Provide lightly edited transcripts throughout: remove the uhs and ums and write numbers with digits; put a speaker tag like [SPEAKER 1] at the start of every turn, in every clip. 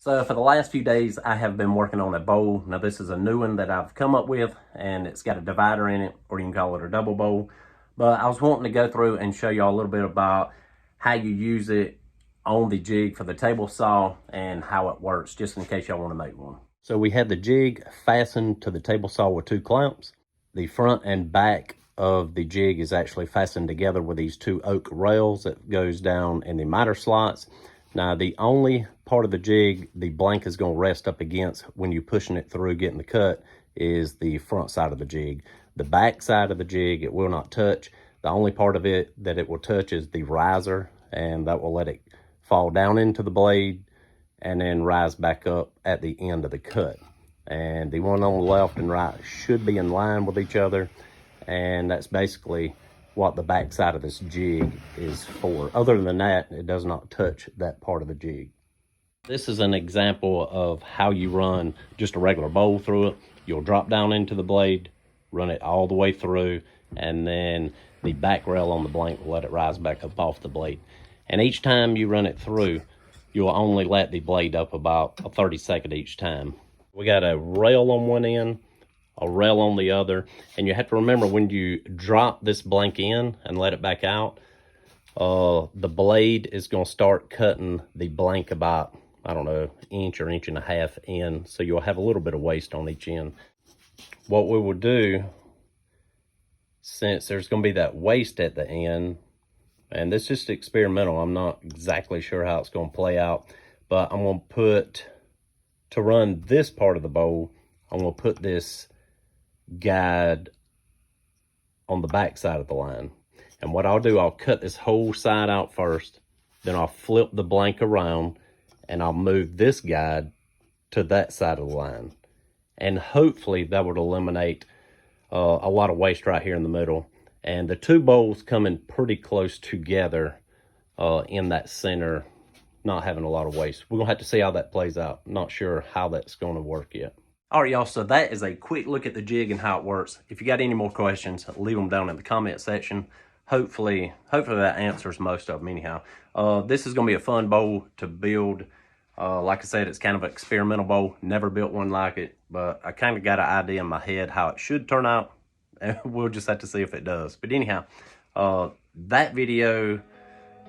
[SPEAKER 1] So for the last few days, I have been working on a bowl. Now this is a new one that I've come up with, and it's got a divider in it, or you can call it a double bowl. But I was wanting to go through and show y'all a little bit about how you use it on the jig for the table saw and how it works, just in case y'all want to make one. So we had the jig fastened to the table saw with 2 clamps. The front and back of the jig is actually fastened together with these 2 oak rails that goes down in the miter slots. Now, the only part of the jig the blank is going to rest up against when you're pushing it through getting the cut is the front side of the jig. The back side of the jig, it will not touch. The only part of it that it will touch is the riser, and that will let it fall down into the blade and then rise back up at the end of the cut. And the one on the left and right should be in line with each other, and that's basically what the back side of this jig is for. Other than that, it does not touch that part of the jig. This is an example of how you run just a regular bowl through it. You'll drop down into the blade, run it all the way through, and then the back rail on the blank will let it rise back up off the blade. And each time you run it through, you'll only let the blade up about a 30-second each time. We got a rail on one end, a rail on the other, and you have to remember when you drop this blank in and let it back out, the blade is going to start cutting the blank about, I don't know, inch or inch and a half in, so you'll have a little bit of waste on each end. What we will do, since there's going to be that waste at the end, and this is just experimental, I'm not exactly sure how it's going to play out, but I'm going to put, to run this part of the bowl, I'm going to put this guide on the back side of the line. And what I'll do, I'll cut this whole side out first, then I'll flip the blank around and I'll move this guide to that side of the line. And hopefully that would eliminate a lot of waste right here in the middle. And the 2 bowls coming pretty close together in that center, not having a lot of waste. We're gonna have to see how that plays out. Not sure how that's gonna work yet. All right, y'all, so that is a quick look at the jig and how it works. If you got any more questions, leave them down in the comment section. Hopefully that answers most of them anyhow. This is gonna be a fun bowl to build. Like I said, it's kind of an experimental bowl. Never built one like it, but I kind of got an idea in my head how it should turn out, and we'll just have to see if it does. But anyhow, that video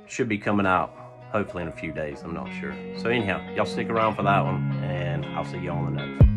[SPEAKER 1] should be coming out hopefully in a few days. I'm not sure. So anyhow, y'all stick around for that one, and I'll see you on the next.